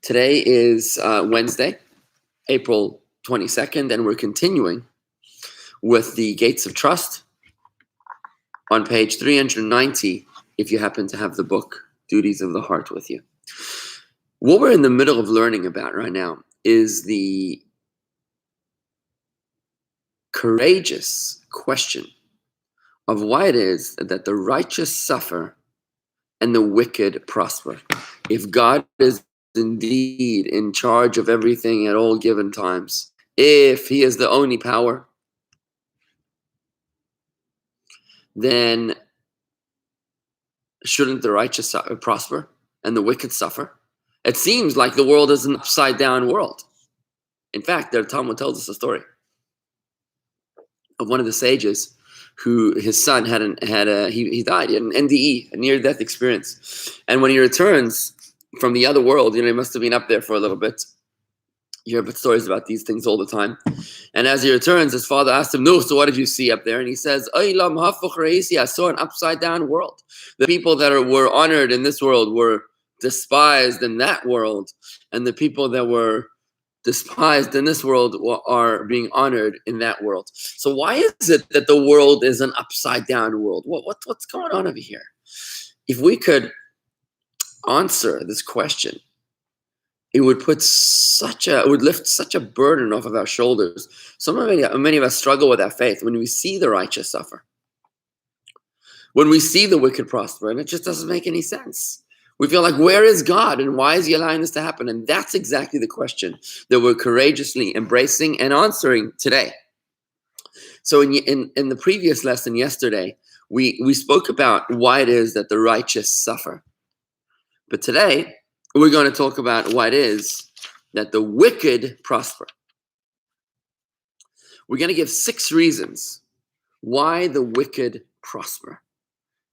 Today is Wednesday, April 22nd, and we're continuing with the Gates of Trust on page 390, if you happen to have the book, Duties of the Heart, with you. What we're in the middle of learning about right now is the courageous question of why it is that the righteous suffer and the wicked prosper. If God is indeed in charge of everything at all given times, if he is the only power, then shouldn't the righteous prosper and the wicked suffer? It seems like the world is an upside down world. In fact, the Talmud tells us a story of one of the sages who his son he died, he had an NDE, a near-death experience. And when he returns from the other world, he must have been up there for a little bit. You hear stories about these things all the time. And as he returns, his father asked him, "No, so what did you see up there?" And he says, I saw an upside-down world. The people that were honored in this world were despised in that world. And the people that were despised in this world are being honored in that world. So why is it that the world is an upside-down world? What's going on over here? If we could answer this question, it would lift such a burden off of our shoulders. Many of us struggle with our faith when we see the righteous suffer, when we see the wicked prosper, and it just doesn't make any sense. We feel like, where is God and why is he allowing this to happen? And that's exactly the question that we're courageously embracing and answering today. So in the previous lesson yesterday, we spoke about why it is that the righteous suffer. But today, we're going to talk about why it is that the wicked prosper. We're going to give 6 reasons why the wicked prosper.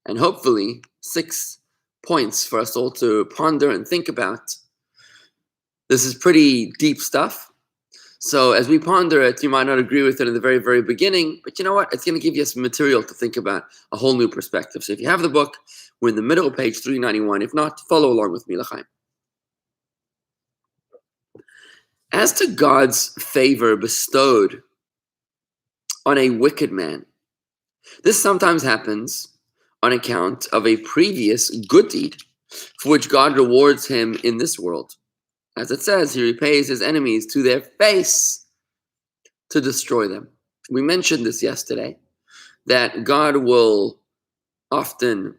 And hopefully 6 points for us all to ponder and think about. This is pretty deep stuff. So as we ponder it, you might not agree with it in the very, very beginning, but you know what? It's going to give you some material to think about, a whole new perspective. So if you have the book, we're in the middle of page 391. If not, follow along with me, L'chaim. As to God's favor bestowed on a wicked man, this sometimes happens on account of a previous good deed for which God rewards him in this world. As it says, he repays his enemies to their face to destroy them. We mentioned this yesterday, that God will often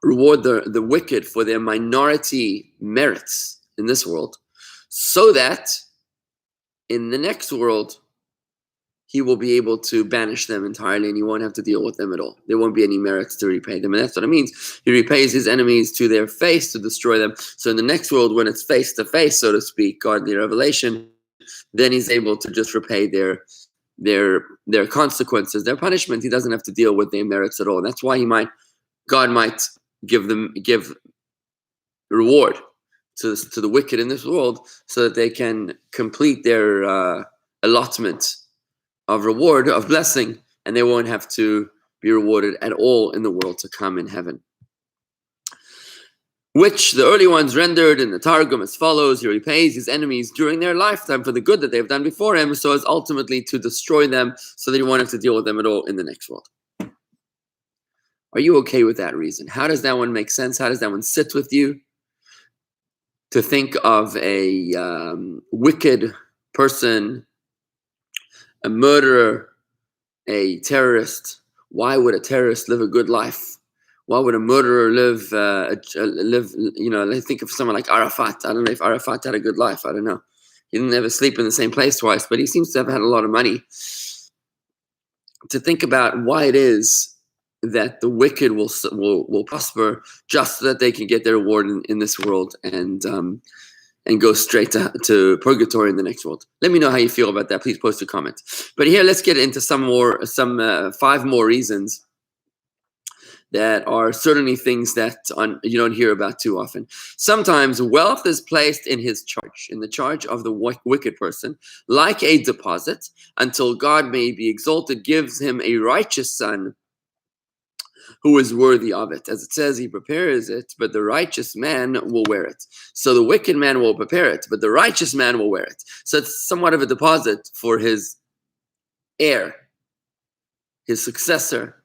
reward the wicked for their minority merits in this world, so that in the next world, he will be able to banish them entirely and he won't have to deal with them at all. There won't be any merits to repay them. And that's what it means. He repays his enemies to their face to destroy them. So in the next world, when it's face to face, so to speak, godly revelation, then he's able to just repay their consequences, their punishment. He doesn't have to deal with their merits at all. And that's why God might give reward to the wicked in this world so that they can complete their allotment of reward, of blessing, and they won't have to be rewarded at all in the world to come in heaven. Which the early ones rendered in the Targum as follows: he repays his enemies during their lifetime for the good that they've done before him, so as ultimately to destroy them, so that he won't have to deal with them at all in the next world. Are you okay with that reason? How does that one make sense? How does that one sit with you? To think of a wicked person, a murderer, a terrorist. Why would a terrorist live a good life? Why would a murderer live? Let's think of someone like Arafat. I don't know if Arafat had a good life. I don't know. He didn't ever sleep in the same place twice, but he seems to have had a lot of money. To think about why it is that the wicked will prosper just so that they can get their reward in this world and go straight to purgatory in the next world. Let me know how you feel about that. Please post a comment. But here, let's get into some 5 more reasons that are certainly things that you don't hear about too often. Sometimes wealth is placed in the charge of the wicked person, like a deposit, until God may be exalted, gives him a righteous son who is worthy of it. As it says, he prepares it, but the righteous man will wear it. So the wicked man will prepare it, but the righteous man will wear it. So it's somewhat of a deposit for his heir, his successor,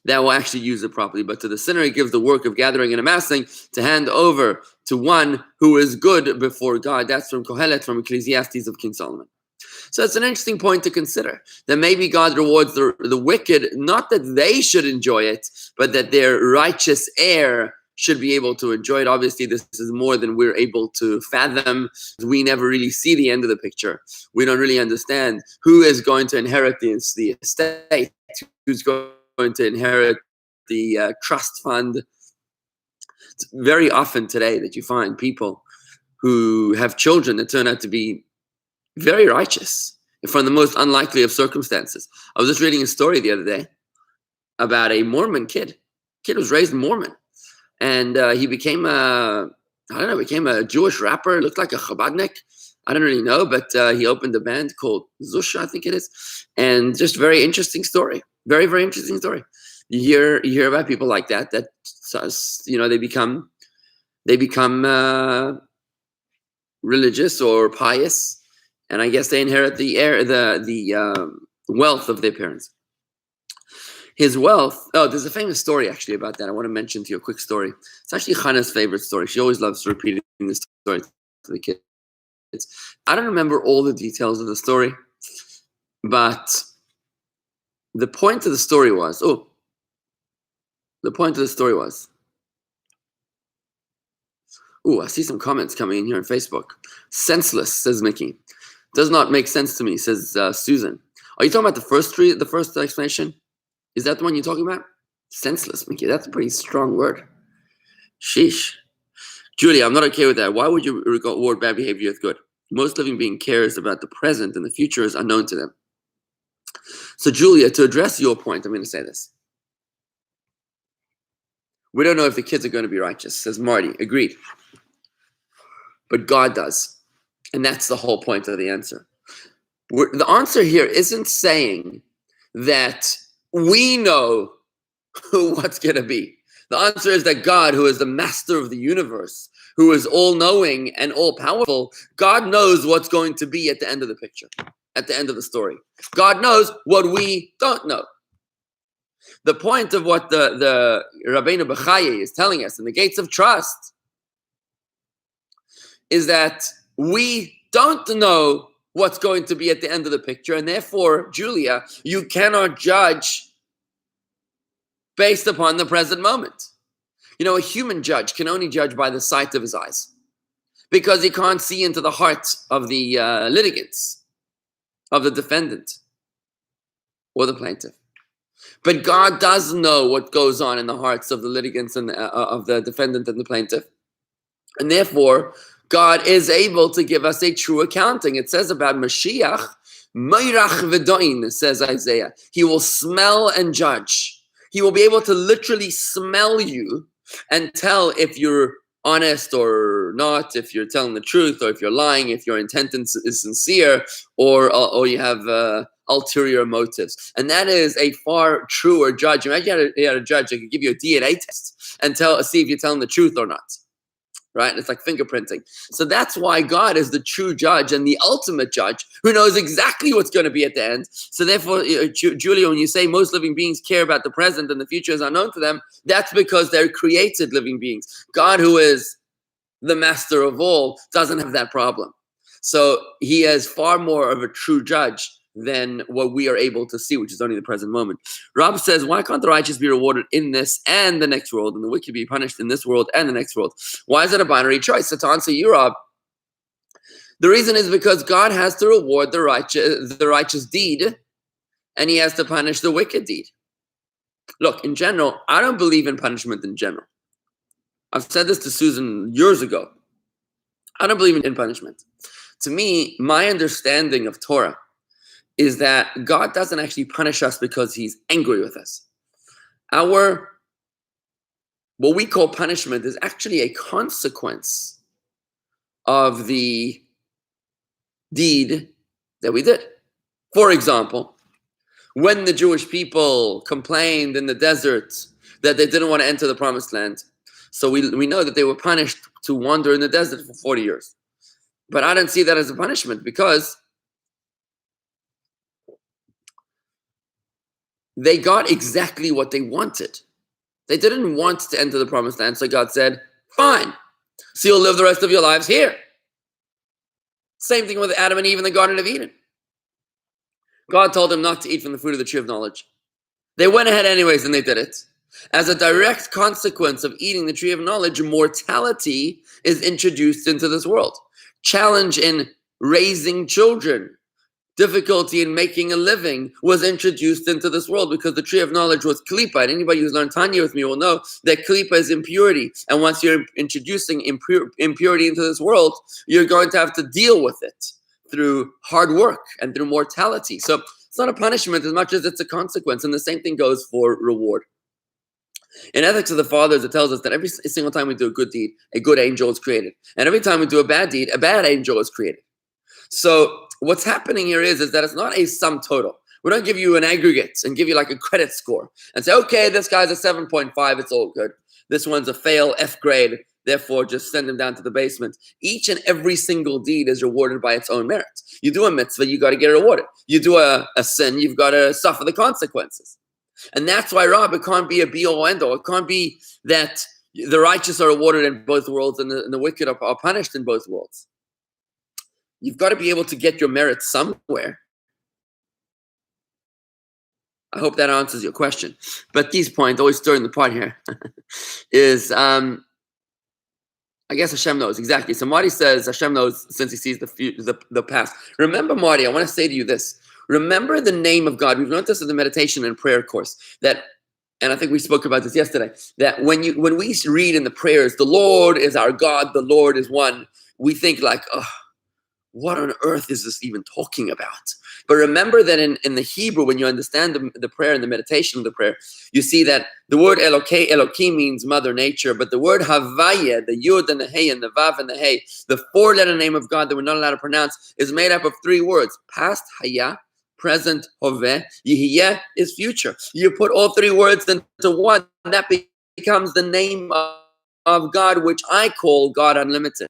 that will actually use it properly. But to the sinner, he gives the work of gathering and amassing to hand over to one who is good before God. That's from Kohelet, from Ecclesiastes of King Solomon. So it's an interesting point to consider, that maybe God rewards the wicked, not that they should enjoy it, but that their righteous heir should be able to enjoy it. Obviously, this is more than we're able to fathom. We never really see the end of the picture. We don't really understand who is going to inherit the estate, who's going to inherit the trust fund. It's very often today that you find people who have children that turn out to be very righteous from the most unlikely of circumstances. I was just reading a story the other day about a Mormon kid. Kid was raised Mormon, and he became a Jewish rapper. Looked like a Chabadnik. I don't really know, but he opened a band called Zusha, I think it is, and just very interesting story. Very, very interesting story. You hear about people like that they become religious or pious. And I guess they inherit the wealth of their parents. His wealth. Oh, there's a famous story actually about that. I want to mention to you a quick story. It's actually Hannah's favorite story. She always loves repeating this story to the kids. I don't remember all the details of the story, but the point of the story was. I see some comments coming in here on Facebook. Senseless, says Mickey. Does not make sense to me, says Susan. Are you talking about the first explanation? Is that the one you're talking about? Senseless, Mickey. That's a pretty strong word. Sheesh. Julia, I'm not okay with that. Why would you reward bad behavior with good? Most living being cares about the present, and the future is unknown to them. So, Julia, to address your point, I'm going to say this. We don't know if the kids are going to be righteous, says Marty. Agreed. But God does. And that's the whole point of the answer. The answer here isn't saying that we know what's going to be. The answer is that God, who is the master of the universe, who is all-knowing and all-powerful, God knows what's going to be at the end of the picture, at the end of the story. God knows what we don't know. The point of what the Rabbeinu Bechaye is telling us in the Gates of Trust is that we don't know what's going to be at the end of the picture, and therefore, Julia, you cannot judge based upon the present moment. You know, a human judge can only judge by the sight of his eyes, because he can't see into the heart of the litigants, of the defendant or the plaintiff. But God does know what goes on in the hearts of the litigants and of the defendant and the plaintiff. And therefore, God is able to give us a true accounting. It says about Mashiach, Meirach v'doin, says Isaiah. He will smell and judge. He will be able to literally smell you and tell if you're honest or not, if you're telling the truth or if you're lying, if your intent is sincere or you have ulterior motives. And that is a far truer judge. Imagine you had a judge that could give you a DNA test and see if you're telling the truth or not. Right? It's like fingerprinting. So that's why God is the true judge and the ultimate judge who knows exactly what's going to be at the end. So therefore, Julia, when you say most living beings care about the present and the future is unknown to them, that's because they're created living beings. God, who is the master of all, doesn't have that problem. So he is far more of a true judge than what we are able to see, which is only the present moment. Rob says, why can't the righteous be rewarded in this and the next world, and the wicked be punished in this world and the next world? Why is it a binary choice? So to answer you, Rob, the reason is because God has to reward the righteous deed, and he has to punish the wicked deed. Look, in general, I don't believe in punishment in general. I've said this to Susan years ago. I don't believe in punishment. To me, my understanding of Torah is that God doesn't actually punish us because he's angry with us. What we call punishment is actually a consequence of the deed that we did. For example, when the Jewish people complained in the desert that they didn't want to enter the promised land. So we know that they were punished to wander in the desert for 40 years. But I don't see that as a punishment because they got exactly what they wanted. They didn't want to enter the promised land, so God said, fine, so you'll live the rest of your lives here. Same thing with Adam and Eve in the Garden of Eden. God told them not to eat from the fruit of the tree of knowledge. They went ahead anyways and they did it. As a direct consequence of eating the tree of knowledge, mortality is introduced into this world. Challenge in raising children, difficulty in making a living was introduced into this world because the tree of knowledge was klipa. And anybody who's learned Tanya with me will know that klipa is impurity. And once you're introducing impurity into this world, you're going to have to deal with it through hard work and through mortality. So it's not a punishment as much as it's a consequence. And the same thing goes for reward. In Ethics of the Fathers, it tells us that every single time we do a good deed, a good angel is created. And every time we do a bad deed, a bad angel is created. So what's happening here is that it's not a sum total. We don't give you an aggregate and give you like a credit score and say, okay, this guy's a 7.5, it's all good. This one's a fail, F grade, therefore just send him down to the basement. Each and every single deed is rewarded by its own merit. You do a mitzvah, you got to get rewarded. You do a sin, you've got to suffer the consequences. And that's why, Rob, it can't be a be-all end-all. It can't be that the righteous are rewarded in both worlds and the wicked are punished in both worlds. You've got to be able to get your merit somewhere. I hope that answers your question. But this point, always stirring the pot here, is I guess Hashem knows, exactly. So Marty says Hashem knows since he sees the past. Remember, Marty, I want to say to you this. Remember the name of God. We've learned this in the meditation and prayer course. That, and I think we spoke about this yesterday, that when we read in the prayers, the Lord is our God, the Lord is one, we think like, oh, what on earth is this even talking about? But remember that in the Hebrew, when you understand the prayer and the meditation of the prayer, you see that the word Elokim means Mother Nature, but the word Havaya, the Yud and the Hey and the Vav and the Hey, the four-letter name of God that we're not allowed to pronounce, is made up of three words: past Haya, present Hoveh, Yihiyeh is future. You put all three words into one, that becomes the name of God, which I call God Unlimited.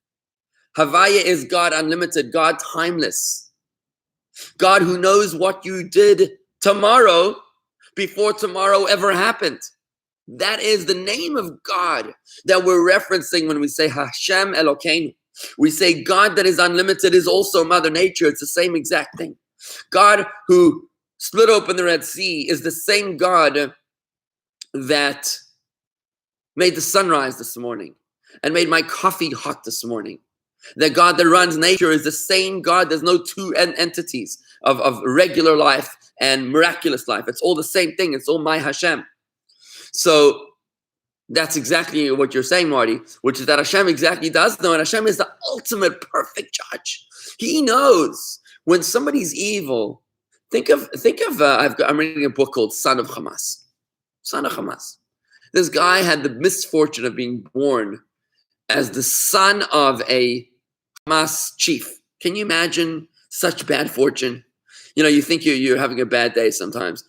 Havaya is God Unlimited, God Timeless. God who knows what you did tomorrow before tomorrow ever happened. That is the name of God that we're referencing when we say Hashem Elokeinu. We say God that is unlimited is also Mother Nature. It's the same exact thing. God who split open the Red Sea is the same God that made the sunrise this morning and made my coffee hot this morning. The God that runs nature is the same God. There's no two entities of regular life and miraculous life. It's all the same thing. It's all my Hashem. So that's exactly what you're saying, Marty, which is that Hashem exactly does know, and Hashem is the ultimate perfect judge. He knows when somebody's evil. Think of I'm reading a book called Son of Hamas. Son of Hamas. This guy had the misfortune of being born as the son of a Hamas chief. Can you imagine such bad fortune? You know, you think you're having a bad day sometimes.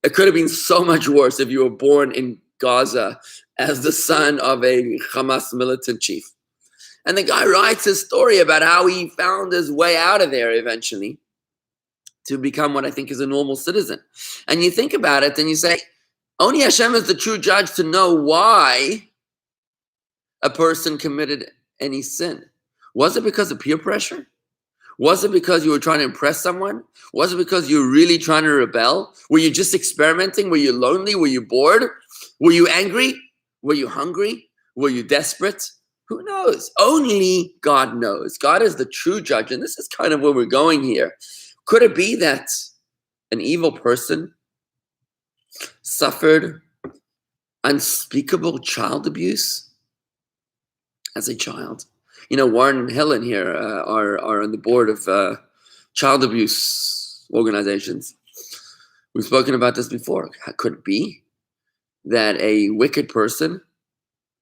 It could have been so much worse if you were born in Gaza as the son of a Hamas militant chief. And the guy writes his story about how he found his way out of there eventually to become what I think is a normal citizen. And you think about it and you say, only Hashem is the true judge to know why a person committed any sin. Was it because of peer pressure? Was it because you were trying to impress someone? Was it because you were really trying to rebel? Were you just experimenting? Were you lonely? Were you bored? Were you angry? Were you hungry? Were you desperate? Who knows? Only God knows. God is the true judge. And this is kind of where we're going here. Could it be that an evil person suffered unspeakable child abuse as a child? You know, Warren and Helen here are on the board of child abuse organizations. We've spoken about this before. Could it be that a wicked person,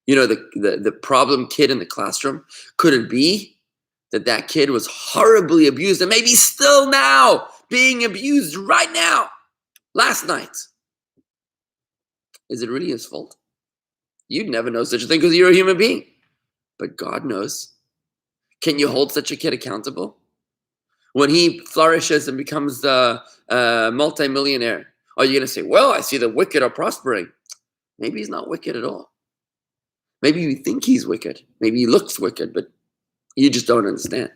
you know, the problem kid in the classroom, could it be that kid was horribly abused and maybe still now being abused right now, last night? Is it really his fault? You'd never know such a thing because you're a human being. But God knows. Can you hold such a kid accountable? When he flourishes and becomes the multi-millionaire, are you going to say, well, I see the wicked are prospering? Maybe he's not wicked at all. Maybe you think he's wicked. Maybe he looks wicked, but you just don't understand.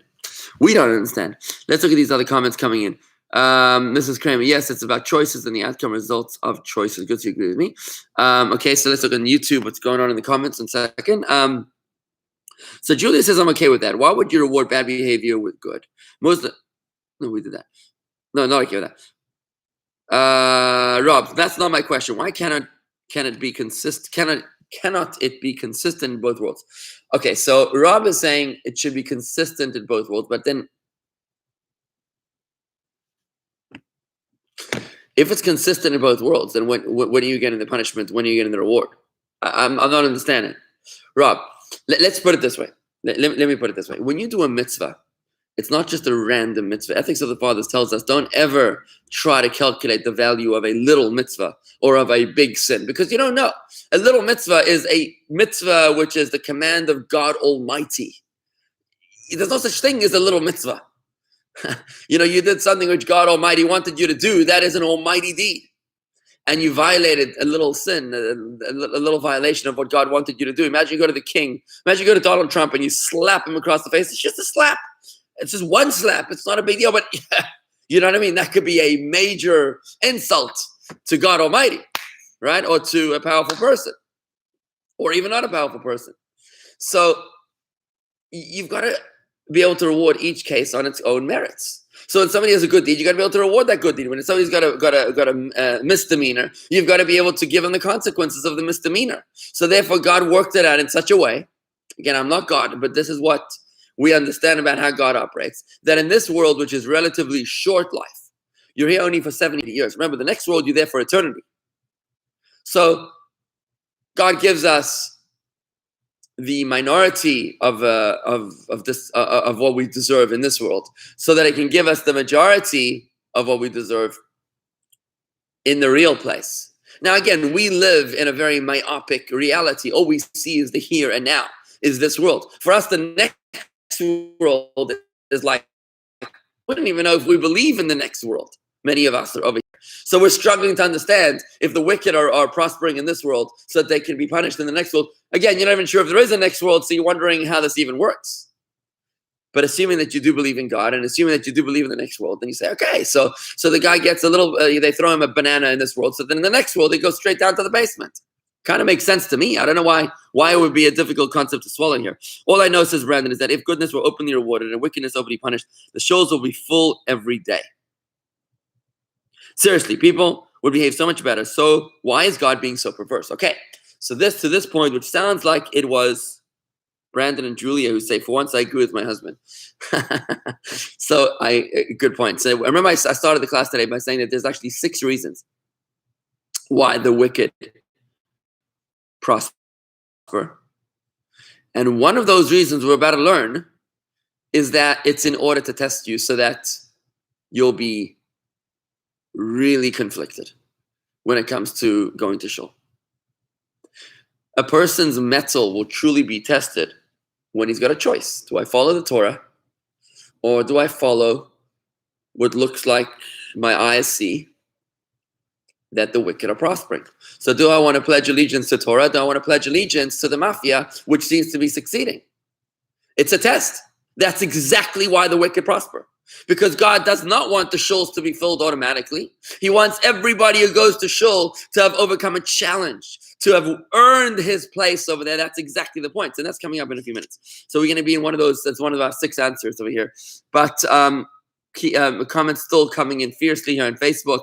We don't understand. Let's look at these other comments coming in. Mrs. Kramer, yes, it's about choices and the outcome results of choices. Good to agree with me. Okay, so let's look on YouTube. What's going on in the comments in a second. So Julia says, I'm okay with that. Why would you reward bad behavior with good? No, we did that. No, not okay with that. Rob, that's not my question. Why cannot it be consistent? Cannot it be consistent in both worlds? Okay, so Rob is saying it should be consistent in both worlds, but then if it's consistent in both worlds, then when are you getting the punishment? When are you getting the reward? I'm not understanding. Rob, let's put it this way. Let me put it this way. When you do a mitzvah, it's not just a random mitzvah. Ethics of the Fathers tells us don't ever try to calculate the value of a little mitzvah or of a big sin because you don't know. A little mitzvah is a mitzvah which is the command of God Almighty. There's no such thing as a little mitzvah. You did something which God Almighty wanted you to do. That is an almighty deed. And you violated a little sin, a little violation of what God wanted you to do. Imagine you go to the king. Imagine you go to Donald Trump and you slap him across the face. It's just a slap. It's just one slap. It's not a big deal. But you know what I mean? That could be a major insult to God Almighty, right? Or to a powerful person. Or even not a powerful person. So you've got to be able to reward each case on its own merits. So when somebody has a good deed, you got to be able to reward that good deed. When somebody's got a misdemeanor, you've got to be able to give them the consequences of the misdemeanor. So therefore, God worked it out in such a way. Again, I'm not God, but this is what we understand about how God operates. That in this world, which is relatively short life, you're here only for 70 years. Remember, the next world, you're there for eternity. So God gives us the minority of what we deserve in this world, so that it can give us the majority of what we deserve in the real place. Now, again, we live in a very myopic reality. All we see is the here and now, is this world. For us, the next world is like, we don't even know if we believe in the next world. Many of us are over here. So we're struggling to understand if the wicked are prospering in this world so that they can be punished in the next world. Again, you're not even sure if there is a next world, so you're wondering how this even works. But assuming that you do believe in God and assuming that you do believe in the next world, then you say, okay, so the guy gets a little, they throw him a banana in this world, so then in the next world, he goes straight down to the basement. Kind of makes sense to me. I don't know why it would be a difficult concept to swallow here. All I know, says Brandon, is that if goodness were openly rewarded and wickedness openly punished, the shows will be full every day. Seriously, people would behave so much better. So why is God being so perverse? Okay, so to this point, which sounds like it was Brandon and Julia who say, for once I agree with my husband. So good point. So I remember I started the class today by saying that there's actually 6 reasons why the wicked prosper. And one of those reasons we're about to learn is that it's in order to test you so that you'll be really conflicted when it comes to going to shul. A person's mettle will truly be tested when he's got a choice. Do I follow the Torah, or do I follow what looks like my eyes see that the wicked are prospering? So do I want to pledge allegiance to Torah? Do I want to pledge allegiance to the mafia, which seems to be succeeding? It's a test. That's exactly why the wicked prosper. Because God does not want the shuls to be filled automatically. He wants everybody who goes to shul to have overcome a challenge, to have earned his place over there. That's exactly the point. And that's coming up in a few minutes. So we're going to be in one of those. That's one of our 6 answers over here. But comments still coming in fiercely here on Facebook.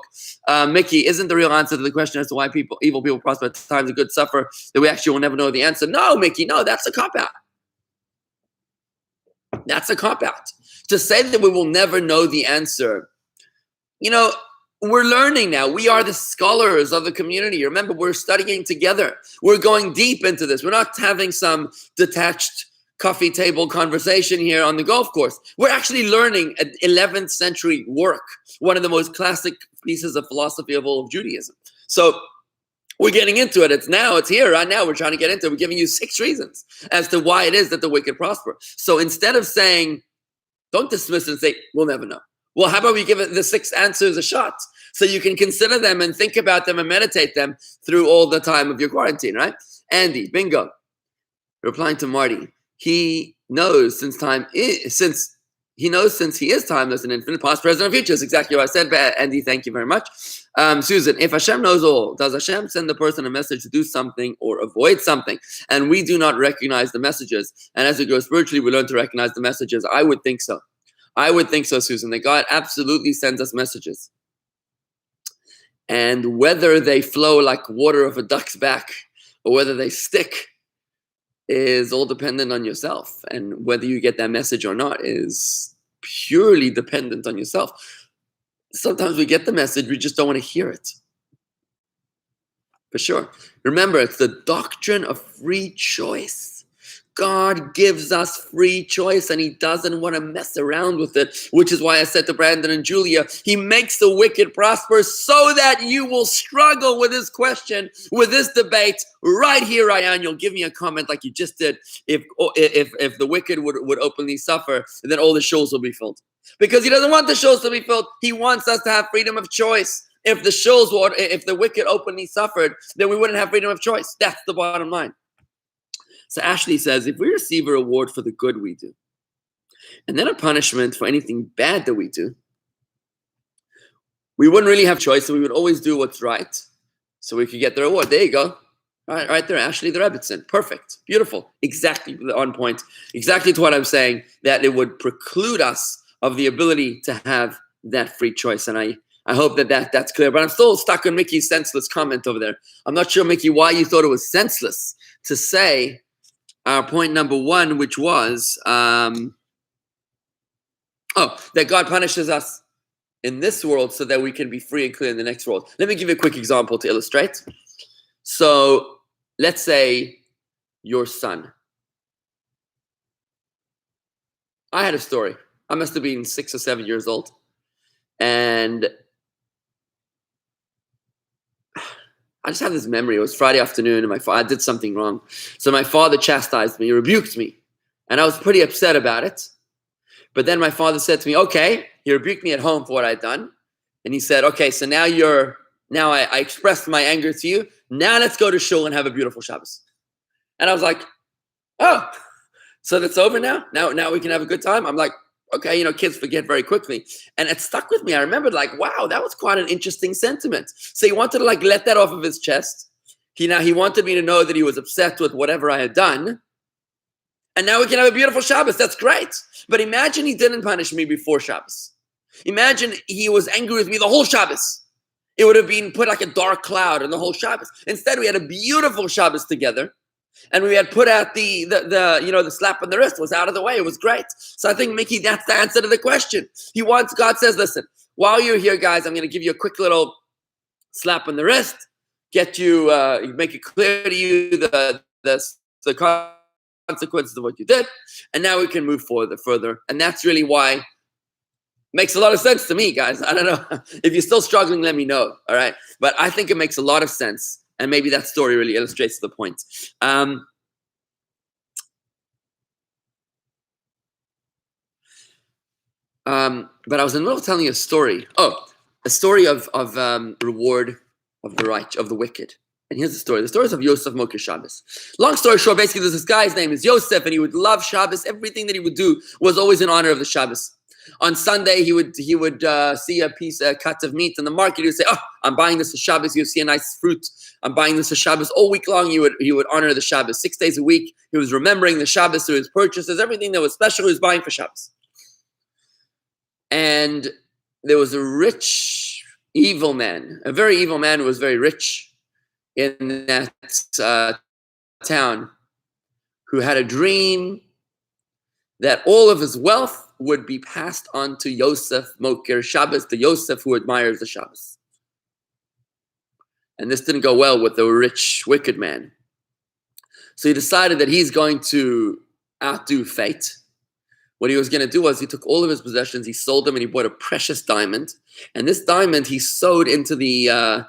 Mickey, isn't the real answer to the question as to why evil people prosper at times of good suffer that we actually will never know the answer? No, Mickey, no, that's a cop-out. That's a cop-out. To say that we will never know the answer, we're learning now. We are the scholars of the community. Remember, we're studying together. We're going deep into this. We're not having some detached coffee table conversation here on the golf course. We're actually learning an 11th century work, one of the most classic pieces of philosophy of all of Judaism. So We're getting into it. It's here, right now. We're trying to get into it. We're giving you 6 reasons as to why it is that the wicked prosper. So instead of saying, don't dismiss it and say, we'll never know. Well, how about we give it the 6 answers a shot so you can consider them and think about them and meditate them through all the time of your quarantine, right? Andy, bingo. Replying to Marty, he knows since he is timeless and infinite, past, present, and future. Is exactly what I said. But Andy, thank you very much. Susan, if Hashem knows all, does Hashem send the person a message to do something or avoid something? And we do not recognize the messages. And as we grow spiritually, we learn to recognize the messages. I would think so. I would think so, Susan, that God absolutely sends us messages. And whether they flow like water off a duck's back or whether they stick is all dependent on yourself. And whether you get that message or not is purely dependent on yourself. Sometimes we get the message, we just don't want to hear it. For sure. Remember, it's the doctrine of free choice. God gives us free choice and he doesn't want to mess around with it, which is why I said to Brandon and Julia, he makes the wicked prosper so that you will struggle with this question, with this debate right here, right now, and you'll give me a comment like you just did. If the wicked would openly suffer, then all the shows will be filled. Because he doesn't want the shows to be filled. He wants us to have freedom of choice. If the wicked openly suffered, then we wouldn't have freedom of choice. That's the bottom line. So Ashley says, if we receive a reward for the good we do, and then a punishment for anything bad that we do, we wouldn't really have choice, so we would always do what's right, so we could get the reward. There you go. Right there, Ashley the Rebbitzin. Perfect. Beautiful. Exactly on point. Exactly to what I'm saying, that it would preclude us of the ability to have that free choice. And I hope that's clear. But I'm still stuck on Mickey's senseless comment over there. I'm not sure, Mickey, why you thought it was senseless to say our point number 1, which was, that God punishes us in this world so that we can be free and clear in the next world. Let me give you a quick example to illustrate. So let's say your son. I had a story. I must have been 6 or 7 years old. And I just have this memory. It was Friday afternoon and I did something wrong. So my father chastised me, rebuked me. And I was pretty upset about it. But then my father said to me, okay, he rebuked me at home for what I'd done. And he said, okay, so now I expressed my anger to you. Now let's go to shul and have a beautiful Shabbos. And I was like, oh, so that's over now? Now we can have a good time? I'm like, okay, kids forget very quickly. And it stuck with me. I remembered wow, that was quite an interesting sentiment. So he wanted to let that off of his chest. He wanted me to know that he was upset with whatever I had done. And now we can have a beautiful Shabbos. That's great. But imagine he didn't punish me before Shabbos. Imagine he was angry with me the whole Shabbos. It would have been put like a dark cloud on the whole Shabbos. Instead, we had a beautiful Shabbos together. And we had put out the slap on the wrist was out of the way. It was great. So I think, Mickey, that's the answer to the question. God says, listen, while you're here, guys, I'm going to give you a quick little slap on the wrist, get you, make it clear to you the consequences of what you did. And now we can move further. And that's really why it makes a lot of sense to me, guys. I don't know. If you're still struggling, let me know. All right. But I think it makes a lot of sense. And maybe that story really illustrates the point. But I was in the middle of telling you a story. Oh, a story of reward of the wicked. And here's the story. The story is of Yosef Moker Shabbos. Long story short, basically, there's this guy's name is Yosef, and he would love Shabbos. Everything that he would do was always in honor of the Shabbos. On Sunday, he would see a cut of meat in the market. He would say, "Oh, I'm buying this for Shabbos." You see a nice fruit. I'm buying this for Shabbos. All week long, he would honor the Shabbos. 6 days a week, he was remembering the Shabbos through his purchases. Everything that was special, he was buying for Shabbos. And there was a rich, evil man, a very evil man who was very rich in that town, who had a dream that all of his wealth would be passed on to Yosef Moker Shabbos, the Yosef who admires the Shabbos. And this didn't go well with the rich, wicked man. So he decided that he's going to outdo fate. What he was going to do was he took all of his possessions, he sold them, and he bought a precious diamond. And this diamond he sewed into the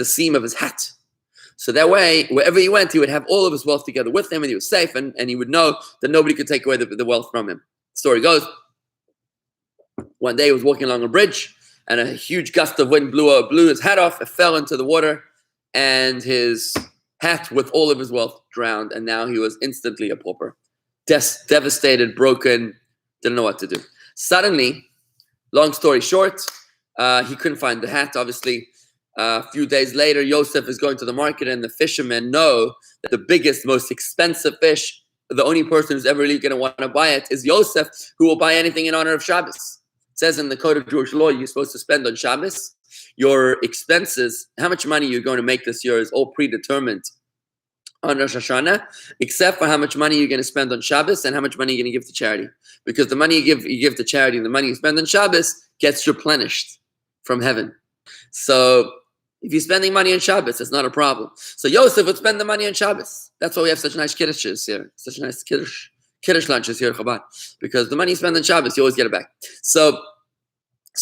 seam of his hat. So that way, wherever he went, he would have all of his wealth together with him, and he was safe, and he would know that nobody could take away the wealth from him. Story goes, one day he was walking along a bridge, and a huge gust of wind blew his hat off. It fell into the water, and his hat with all of his wealth drowned, and now he was instantly a pauper. Devastated, broken, didn't know what to do. Suddenly, long story short, he couldn't find the hat, obviously. A few days later, Yosef is going to the market, and the fishermen know that the biggest, most expensive fish, the only person who's ever really going to want to buy it is Yosef, who will buy anything in honor of Shabbos. It says in the code of Jewish law, you're supposed to spend on Shabbos. Your expenses, how much money you're going to make this year, is all predetermined on Rosh Hashanah, except for how much money you're going to spend on Shabbos and how much money you're going to give to charity. Because the money you give to charity and the money you spend on Shabbos gets replenished from heaven. So if you're spending money on Shabbos, it's not a problem. So Yosef would spend the money on Shabbos. That's why we have such nice kiddushes here, such nice kiddush lunches here at Chabad. Because the money you spend on Shabbos, you always get it back. So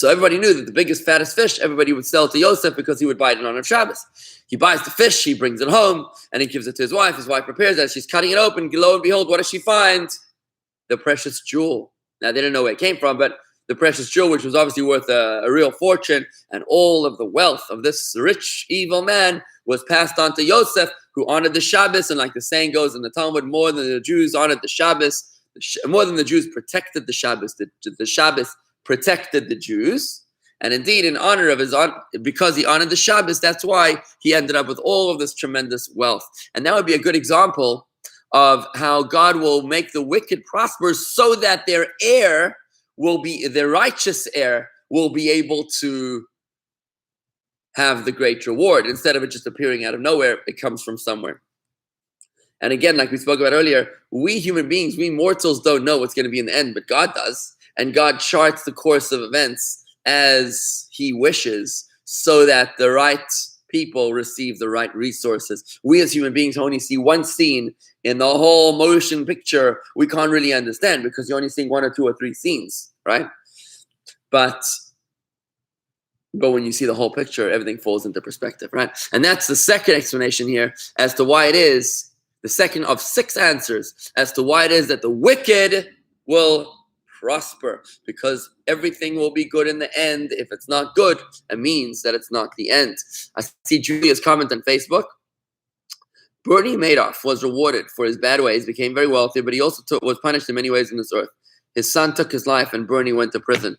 everybody knew that the biggest, fattest fish, everybody would sell to Yosef because he would buy it in honor of Shabbos. He buys the fish, he brings it home, and he gives it to his wife. His wife prepares it. She's cutting it open. Lo and behold, what does she find? The precious jewel. Now, they didn't know where it came from, but the precious jewel, which was obviously worth a real fortune, and all of the wealth of this rich, evil man was passed on to Yosef, who honored the Shabbos. And like the saying goes in the Talmud, more than the Jews honored the Shabbos, more than the Jews protected the Shabbos, the Shabbos protected the Jews. And indeed, in honor of because he honored the Shabbos, that's why he ended up with all of this tremendous wealth. And that would be a good example of how God will make the wicked prosper so that their righteous heir will be able to have the great reward. Instead of it just appearing out of nowhere, it comes from somewhere. And again, like we spoke about earlier, we human beings, we mortals don't know what's going to be in the end, but God does. And God charts the course of events as he wishes so that the right people receive the right resources. We as human beings only see one scene in the whole motion picture. We can't really understand because you're only seeing one or two or three scenes, right? But when you see the whole picture, everything falls into perspective, right? And that's the second explanation here as to why it is, the second of 6 answers as to why it is that the wicked will prosper, because everything will be good in the end. If it's not good, it means that it's not the end. I see Julia's comment on Facebook. Bernie Madoff was rewarded for his bad ways, became very wealthy, but he also was punished in many ways in this earth. His son took his life and Bernie went to prison.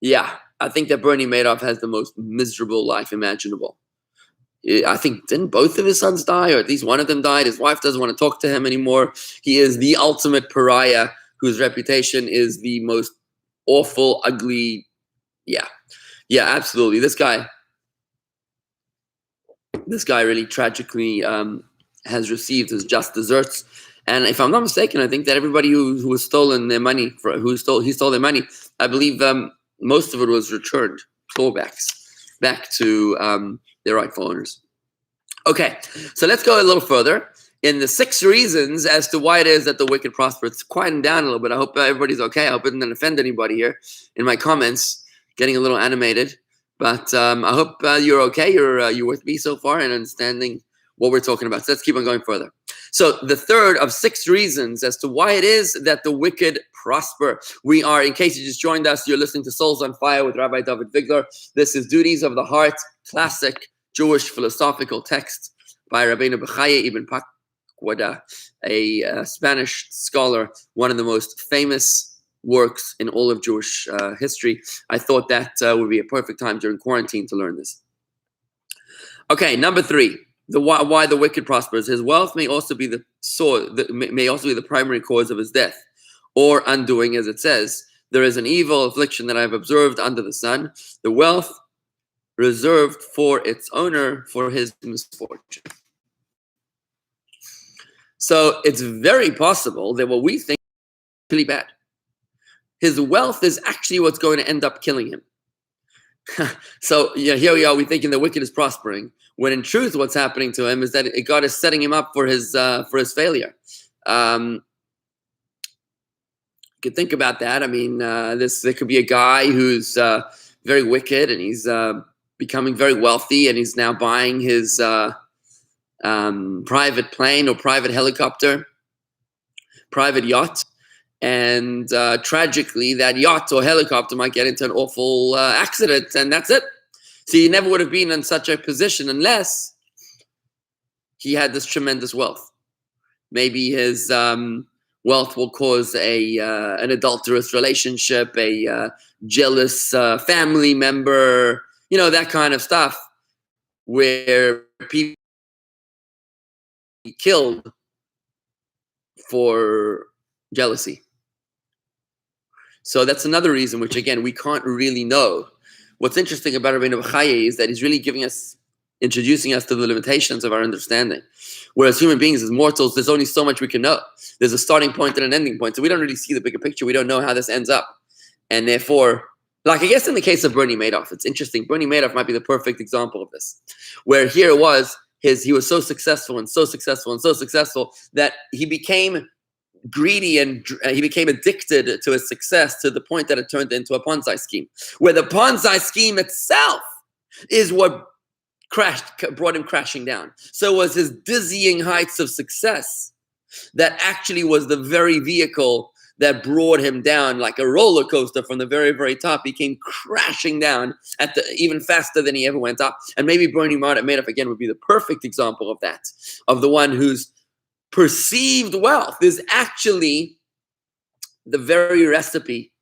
Yeah, I think that Bernie Madoff has the most miserable life imaginable. I think, didn't both of his sons die, or at least one of them died? His wife doesn't want to talk to him anymore. He is the ultimate pariah whose reputation is the most awful, ugly. Yeah, absolutely. This guy really tragically has received his just desserts. And if I'm not mistaken, I think that everybody who was stolen their money, he stole their money, I believe most of it was returned, clawbacks, back to their rightful owners. Okay, so let's go a little further. In the 6 reasons as to why it is that the wicked prosper, it's quieting down a little bit. I hope everybody's okay. I hope it didn't offend anybody here in my comments, getting a little animated. But I hope you're okay. You're with me so far and understanding what we're talking about. So let's keep on going further. So the third of 6 reasons as to why it is that the wicked prosper. We are, in case you just joined us, you're listening to Souls on Fire with Rabbi David Vigler. This is Duties of the Heart, classic Jewish philosophical text by Rabbeinu Bechaya Ibn Pakwada, a Spanish scholar, one of the most famous works in all of Jewish history. I thought that would be a perfect time during quarantine to learn this. Okay, number 3, why the wicked prospers. His wealth may also be the primary cause of his death or undoing, as it says. There is an evil affliction that I have observed under the sun, the wealth reserved for its owner for his misfortune. So it's very possible that what we think is really bad, his wealth is actually what's going to end up killing him. So here we are, we thinking the wicked is prospering, when in truth what's happening to him is that God is setting him up for his failure. You could think about that. I mean, there could be a guy who's very wicked, and he's becoming very wealthy, and he's now buying his private plane or private helicopter, private yacht. And tragically, that yacht or helicopter might get into an awful accident, and that's it. So he never would have been in such a position unless he had this tremendous wealth. Maybe his wealth will cause an adulterous relationship, a jealous family member, that kind of stuff, where people killed for jealousy. So that's another reason, which again, we can't really know. What's interesting about Rabbeinu B'Chaye is that he's really introducing us to the limitations of our understanding. Whereas human beings, as mortals, there's only so much we can know. There's a starting point and an ending point. So we don't really see the bigger picture. We don't know how this ends up. And therefore, like I guess in the case of Bernie Madoff, it's interesting. Bernie Madoff might be the perfect example of this. Where here it was, he was so successful and so successful and so successful that he became greedy and he became addicted to his success to the point that it turned into a Ponzi scheme, where the Ponzi scheme itself is what brought him crashing down. So it was his dizzying heights of success that actually was the very vehicle that brought him down like a roller coaster from the very, very top. He came crashing down even faster than he ever went up. And maybe Bernie Madoff again would be the perfect example of that, of the one whose perceived wealth is actually the very recipe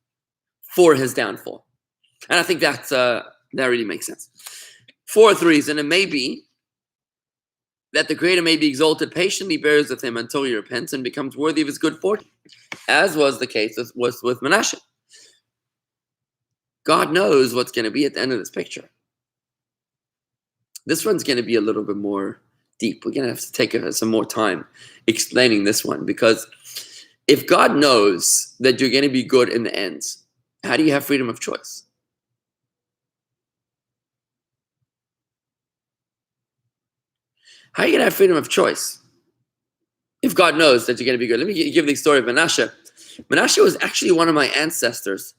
for his downfall. And I think that really makes sense. Fourth reason, it may be that the Creator may be exalted, patiently bears with him until he repents and becomes worthy of his good fortune, as was the case with Manasseh. God knows what's going to be at the end of this picture. This one's going to be a little bit more deep. We're going to have to take some more time explaining this one, because if God knows that you're going to be good in the end, how do you have freedom of choice? How are you going to have freedom of choice if God knows that you're going to be good? Let me give the story of Manasseh. Manasseh was actually one of my ancestors.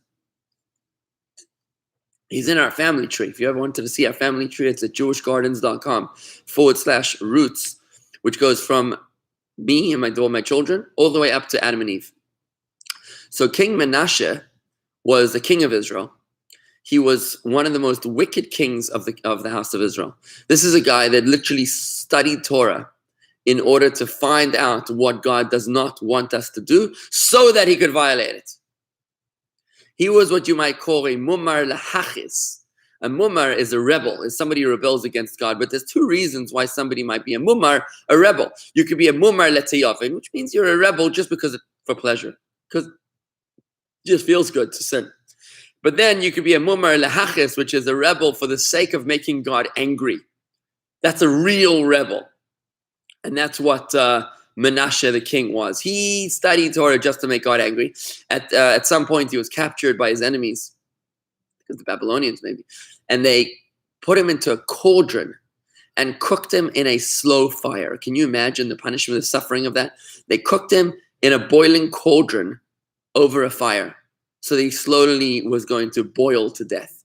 He's in our family tree. If you ever wanted to see our family tree, it's at jewishgardens.com/roots, which goes from me and my children all the way up to Adam and Eve. So King Manasseh was the king of Israel. He was one of the most wicked kings of the house of Israel. This is a guy that literally studied Torah in order to find out what God does not want us to do so that he could violate it. He was what you might call a mumar lahachis. A mumar is a rebel, is somebody who rebels against God. But there's two reasons why somebody might be a mumar, a rebel. You could be a mumar letayavin, which means you're a rebel just for pleasure, because it just feels good to sin. But then you could be a mumar lahachis, which is a rebel for the sake of making God angry. That's a real rebel. And that's what Manasseh the king was. He studied Torah just to make God angry. At some point, he was captured by his enemies, the Babylonians maybe, and they put him into a cauldron and cooked him in a slow fire. Can you imagine the punishment, the suffering of that? They cooked him in a boiling cauldron over a fire. So he slowly was going to boil to death.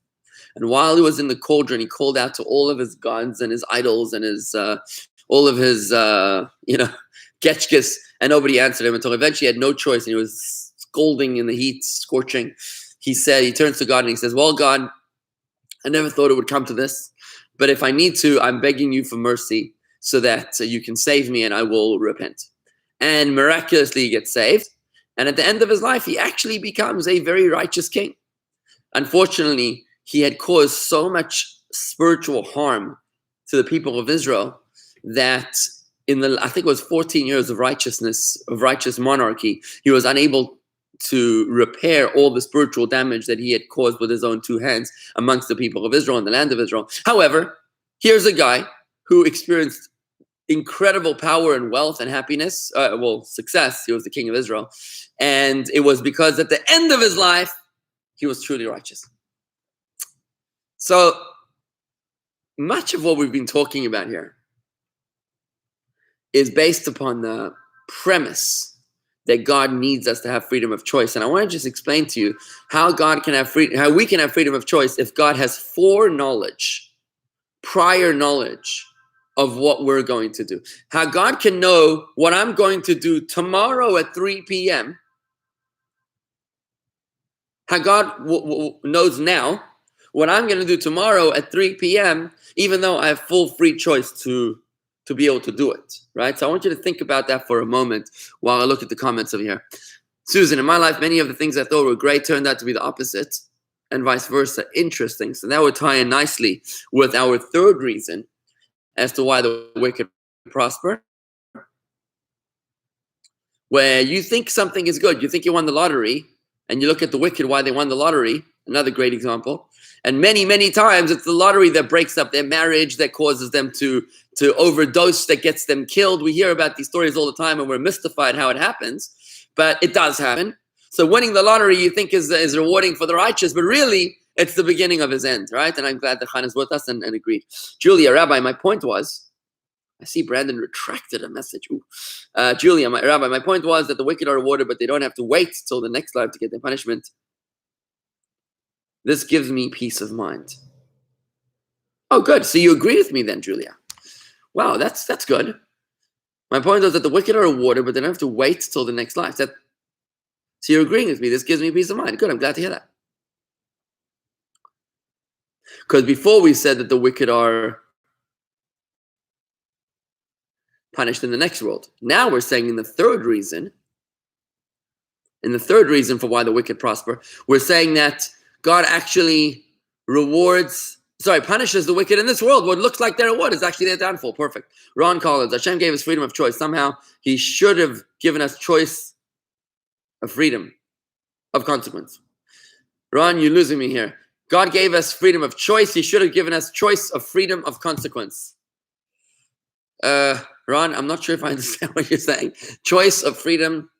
And while he was in the cauldron, he called out to all of his gods and his idols and his all of his getchkes, and nobody answered him until eventually he had no choice, and he was scolding in the heat, scorching. He turns to God and he says, well, God, I never thought it would come to this, but if I need to, I'm begging you for mercy so that you can save me and I will repent. And miraculously he gets saved. And at the end of his life, he actually becomes a very righteous king. Unfortunately, he had caused so much spiritual harm to the people of Israel that I think it was 14 years of righteous monarchy, he was unable to repair all the spiritual damage that he had caused with his own two hands amongst the people of Israel and the land of Israel. However, here's a guy who experienced incredible power and wealth and happiness, success. He was the king of Israel. And it was because at the end of his life, he was truly righteous. So much of what we've been talking about here is based upon the premise that God needs us to have freedom of choice. And I want to just explain to you how we can have freedom of choice if God has foreknowledge prior knowledge of what we're going to do. How God can know what I'm going to do tomorrow at 3 p.m. How God knows now what I'm going to do tomorrow at 3 p.m., even though I have full free choice to be able to do it, right? So I want you to think about that for a moment while I look at the comments over here. Susan, in my life, many of the things I thought were great turned out to be the opposite, and vice versa. Interesting. So that would tie in nicely with our third reason as to why the wicked prosper. Where you think something is good, you think you won the lottery, and you look at the wicked, why they won the lottery, another great example. And many, many times it's the lottery that breaks up their marriage, that causes them to overdose, that gets them killed. We hear about these stories all the time and we're mystified how it happens, but it does happen. So winning the lottery you think is rewarding for the righteous, but really it's the beginning of his end, right? And I'm glad that Khan is with us and agreed. Julia, Rabbi, my point was, I see Brandon retracted a message. Julia, Rabbi, my point was that the wicked are rewarded, but they don't have to wait till the next life to get their punishment. This gives me peace of mind. Oh, good. So you agree with me then, Julia. Wow, that's good. My point was that the wicked are rewarded, but they don't have to wait till the next life. So you're agreeing with me. This gives me peace of mind. Good, I'm glad to hear that. Because before we said that the wicked are punished in the next world. Now we're saying in the third reason for why the wicked prosper, we're saying that God actually punishes the wicked in this world. What looks like their reward is actually their downfall. Perfect. Ron Collins, Hashem gave us freedom of choice. Somehow he should have given us choice of freedom of consequence. Ron, you're losing me here. God gave us freedom of choice. He should have given us choice of freedom of consequence. Ron, I'm not sure if I understand what you're saying. Choice of freedom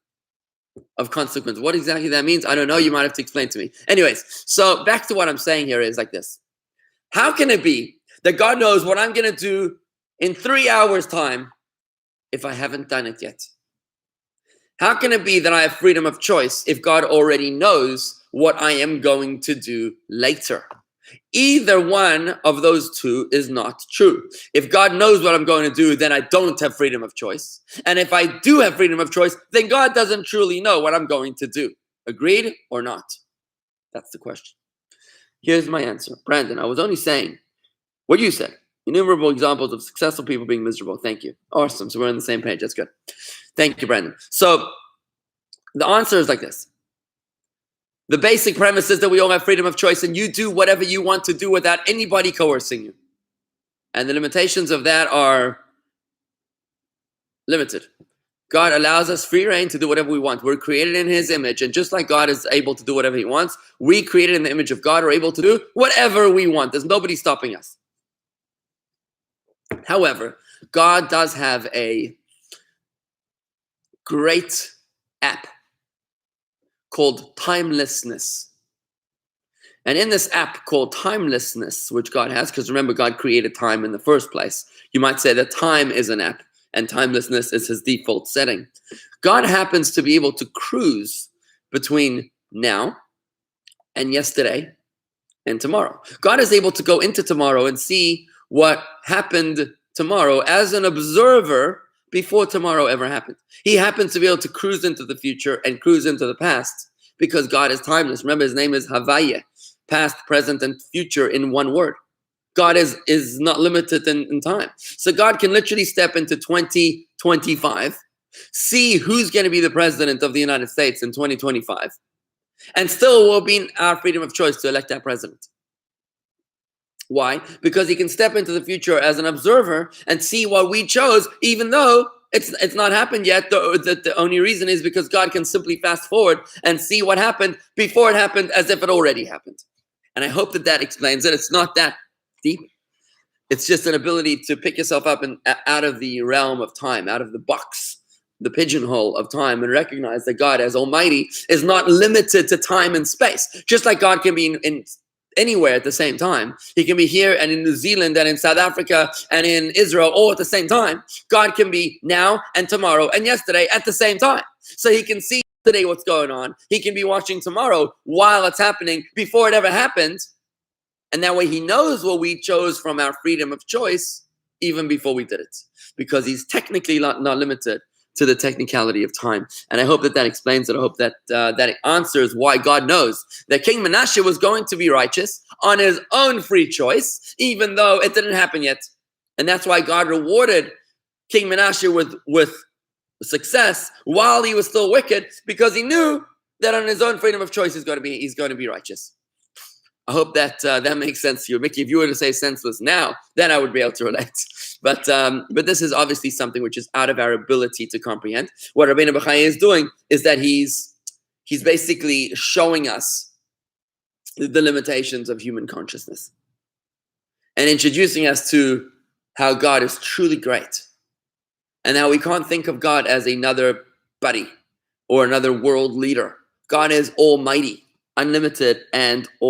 of consequence. What exactly that means, I don't know. You might have to explain to me. Anyways, so back to what I'm saying here is like this. How can it be that God knows what I'm going to do in 3 hours' time if I haven't done it yet? How can it be that I have freedom of choice if God already knows what I am going to do later? Either one of those two is not true. If God knows what I'm going to do, then I don't have freedom of choice. And if I do have freedom of choice, then God doesn't truly know what I'm going to do. Agreed or not? That's the question. Here's my answer. Brandon, I was only saying what you said. Innumerable examples of successful people being miserable. Thank you. Awesome. So we're on the same page. That's good. Thank you, Brandon. So the answer is like this. The basic premise is that we all have freedom of choice and you do whatever you want to do without anybody coercing you. And the limitations of that are limited. God allows us free reign to do whatever we want. We're created in his image. And just like God is able to do whatever he wants, we created in the image of God are able to do whatever we want. There's nobody stopping us. However, God does have a great app called timelessness. And in this app called timelessness, which God has, because remember, God created time in the first place. You might say that time is an app and timelessness is his default setting. God happens to be able to cruise between now and yesterday and tomorrow. God is able to go into tomorrow and see what happened tomorrow as an observer before tomorrow ever happened. He happens to be able to cruise into the future and cruise into the past because God is timeless. Remember, his name is Havaya, past, present, and future in one word. God is not limited in time. So God can literally step into 2025, see who's going to be the president of the United States in 2025, and still will be in our freedom of choice to elect that president. Why? Because he can step into the future as an observer and see what we chose, even though it's not happened yet. The only reason is because God can simply fast forward and see what happened before it happened as if it already happened. And I hope that explains it. It's not that deep. It's just an ability to pick yourself up and out of the realm of time, out of the box, the pigeonhole of time, and recognize that God as Almighty is not limited to time and space. Just like God can be in anywhere at the same time. He can be here and in New Zealand and in South Africa and in Israel all at the same time. God can be now and tomorrow and yesterday at the same time. So he can see today what's going on. He can be watching tomorrow while it's happening before it ever happened. And that way he knows what we chose from our freedom of choice even before we did it, because he's technically not limited to the technicality of time. And I hope that explains it. I hope that that answers why God knows that King Manasseh was going to be righteous on his own free choice, even though it didn't happen yet. And that's why God rewarded King Manasseh with success while he was still wicked, because he knew that on his own freedom of choice he's going to be righteous. I hope that that makes sense to you, Mickey. If you were to say senseless now, then I would be able to relate. But this is obviously something which is out of our ability to comprehend. What Rabbeinu Bechaya is doing is that he's basically showing us the limitations of human consciousness and introducing us to how God is truly great, and how we can't think of God as another buddy or another world leader. God is almighty, unlimited, and